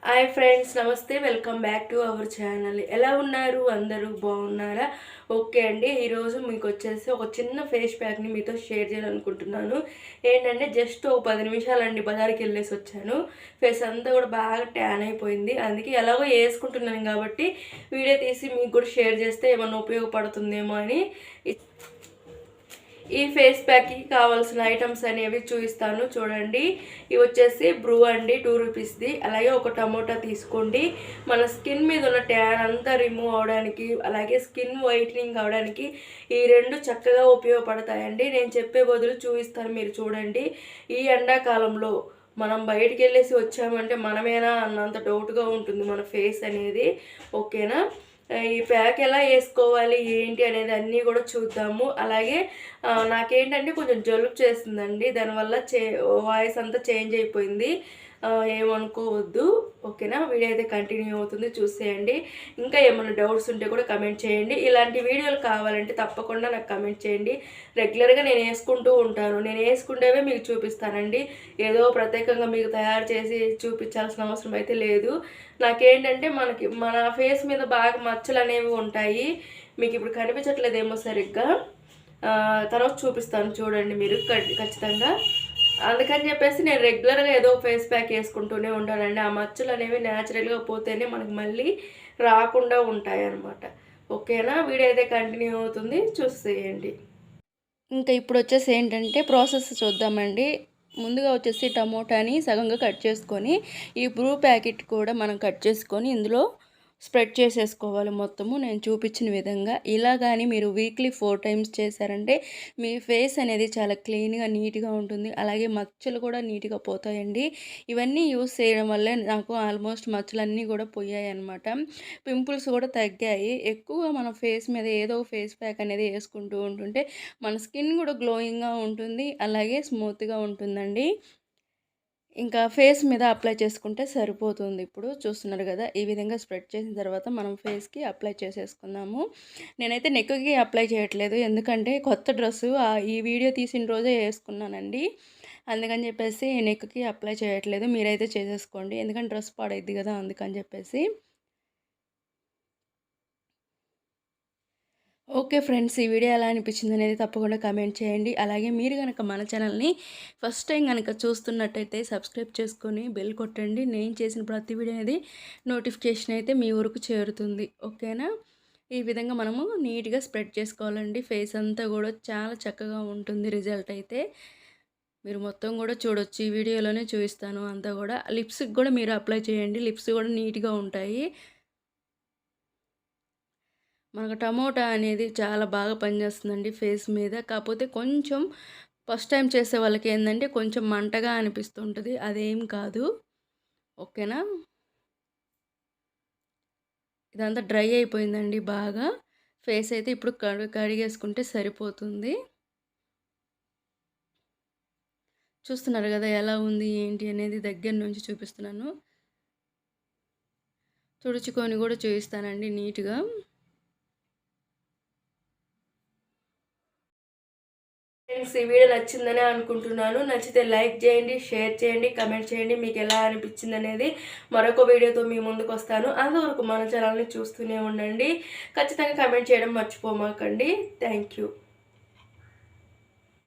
Hi friends, నమస్తే. Welcome back to our channel. ఎలా ఉన్నారు? అందరూ బాగున్నారా? ఓకే అండి. ఈరోజు మీకు వచ్చేసి ఒక చిన్న ఫేస్ ప్యాక్ని మీతో షేర్ చేయాలనుకుంటున్నాను. ఏంటంటే జస్ట్ ఒక 10 నిమిషాలండి బజార్కి వెళ్ళేసి వచ్చాను. ఫేస్ అంతా కూడా బాగా ట్యాన్ అయిపోయింది. అందుకే ఎలాగో వేసుకుంటున్నాను కాబట్టి వీడియో తీసి మీకు కూడా షేర్ చేస్తే ఏమన్నా ఉపయోగపడుతుందేమో అని ఈ ఫేస్ ప్యాక్కి కావాల్సిన ఐటమ్స్ అనేవి చూపిస్తాను చూడండి. ఇవి వచ్చేసి బ్రూ అండి, 2 రూపీస్ది. అలాగే ఒక టమోటా తీసుకోండి. మన స్కిన్ మీద ఉన్న ట్యాన్ అంతా రిమూవ్ అవడానికి, అలాగే స్కిన్ వైట్నింగ్ అవడానికి ఈ రెండు చక్కగా ఉపయోగపడతాయండి. నేను చెప్పే బదులు చూపిస్తాను, మీరు చూడండి. ఈ ఎండాకాలంలో మనం బయటికి వెళ్ళేసి వచ్చామంటే మనమేనా అన్నంత డౌట్గా ఉంటుంది మన ఫేస్ అనేది. ఓకేనా? ఈ ప్యాక్ ఎలా వేసుకోవాలి ఏంటి అనేది అన్నీ కూడా చూద్దాము. అలాగే నాకేంటంటే కొంచెం జలుబు చేస్తుందండి, దానివల్ల వాయిస్ అంతా చేంజ్ అయిపోయింది. ఏమనుకోవద్దు. ఓకేనా? వీడియో అయితే కంటిన్యూ అవుతుంది, చూసేయండి. ఇంకా ఏమైనా డౌట్స్ ఉంటే కూడా కమెంట్ చేయండి. ఇలాంటి వీడియోలు కావాలంటే తప్పకుండా నాకు కమెంట్ చేయండి. రెగ్యులర్గా నేను వేసుకుంటూ ఉంటాను. నేను వేసుకుంటేవే మీకు చూపిస్తానండి. ఏదో ప్రత్యేకంగా మీకు తయారు చేసి చూపించాల్సిన అవసరం అయితే లేదు. నాకేంటంటే మన ఫేస్ మీద బాగా మచ్చలు అనేవి ఉంటాయి. మీకు ఇప్పుడు కనిపించట్లేదేమో సరిగ్గా, తర్వాత చూపిస్తాను చూడండి మీరు ఖచ్చితంగా. అందుకని చెప్పేసి నేను రెగ్యులర్గా ఏదో ఫేస్ ప్యాక్ వేసుకుంటూనే ఉంటానండి. ఆ మచ్చలు అనేవి న్యాచురల్గా పోతేనే మనకు మళ్ళీ రాకుండా ఉంటాయి అన్నమాట. ఓకేనా? వీడియో అయితే కంటిన్యూ అవుతుంది, చూసేయండి. ఇంకా ఇప్పుడు వచ్చేసి ఏంటంటే ప్రాసెస్ చూద్దామండి. ముందుగా వచ్చేసి టమోటాని సగంగా కట్ చేసుకొని ఈ బ్రూ ప్యాకెట్ కూడా మనం కట్ చేసుకొని ఇందులో స్ప్రెడ్ చేసేసుకోవాలి మొత్తము నేను చూపించిన విధంగా. ఇలా కానీ మీరు వీక్లీ 4 టైమ్స్ చేశారంటే మీ ఫేస్ అనేది చాలా క్లీన్గా నీట్గా ఉంటుంది. అలాగే మచ్చలు కూడా నీట్గా పోతాయండి. ఇవన్నీ యూస్ చేయడం వల్లే నాకు ఆల్మోస్ట్ మచ్చలన్నీ కూడా పోయాయి అన్నమాట. పింపుల్స్ కూడా తగ్గాయి. ఎక్కువగా మన ఫేస్ మీద ఏదో ఫేస్ ప్యాక్ అనేది వేసుకుంటూ ఉంటుంటే మన స్కిన్ కూడా గ్లోయింగ్గా ఉంటుంది, అలాగే స్మూత్గా ఉంటుందండి. ఇంకా ఫేస్ మీద అప్లై చేసుకుంటే సరిపోతుంది. ఇప్పుడు చూస్తున్నారు కదా, ఈ విధంగా స్ప్రెడ్ చేసిన తర్వాత మనం ఫేస్కి అప్లై చేసేసుకుందాము. నేనైతే నెక్కి అప్లై చేయట్లేదు, ఎందుకంటే కొత్త డ్రెస్సు ఈ వీడియో తీసిన రోజే వేసుకున్నానండి. అందుకని చెప్పేసి నెక్కి అప్లై చేయట్లేదు. మీరైతే చేసేసుకోండి, ఎందుకంటే డ్రెస్ పాడైద్ది కదా, అందుకని చెప్పేసి. ఓకే ఫ్రెండ్స్, ఈ వీడియో ఎలా అనిపించింది అనేది తప్పకుండా కమెంట్ చేయండి. అలాగే మీరు కనుక మన ఛానల్ని ఫస్ట్ టైం కనుక చూస్తున్నట్టయితే సబ్స్క్రైబ్ చేసుకొని బెల్ కొట్టండి. నేను చేసిన ప్రతి వీడియో అనేది నోటిఫికేషన్ అయితే మీ ఊరికి చేరుతుంది. ఓకేనా? ఈ విధంగా మనము నీట్గా స్ప్రెడ్ చేసుకోవాలండి. ఫేస్ అంతా కూడా చాలా చక్కగా ఉంటుంది రిజల్ట్ అయితే. మీరు మొత్తం కూడా చూడొచ్చు, ఈ వీడియోలోనే చూపిస్తాను అంతా కూడా. లిప్స్కి కూడా మీరు అప్లై చేయండి, లిప్స్ కూడా నీట్గా ఉంటాయి. మనకు టమోటా అనేది చాలా బాగా పనిచేస్తుందండి ఫేస్ మీద. కాకపోతే కొంచెం ఫస్ట్ టైం చేసే వాళ్ళకి ఏంటంటే కొంచెం మంటగా అనిపిస్తుంటుంది, అదేం కాదు. ఓకేనా? ఇదంతా డ్రై అయిపోయిందండి బాగా. ఫేస్ అయితే ఇప్పుడు కడిగేసుకుంటే సరిపోతుంది. చూస్తున్నారు కదా ఎలా ఉంది ఏంటి అనేది, దగ్గర నుంచి చూపిస్తున్నాను. తుడుచుకొని కూడా చూపిస్తానండి నీట్గా. ఫ్రెండ్స్, ఈ వీడియో నచ్చిందని అనుకుంటున్నాను. నచ్చితే లైక్ చేయండి, షేర్ చేయండి, కమెంట్ చేయండి మీకు ఎలా అనిపించింది అనేది. మరొక వీడియోతో మీ ముందుకు వస్తాను. అంతవరకు మన ఛానల్ని చూస్తూనే ఉండండి. ఖచ్చితంగా కమెంట్ చేయడం మర్చిపోమాకండి. Thank you.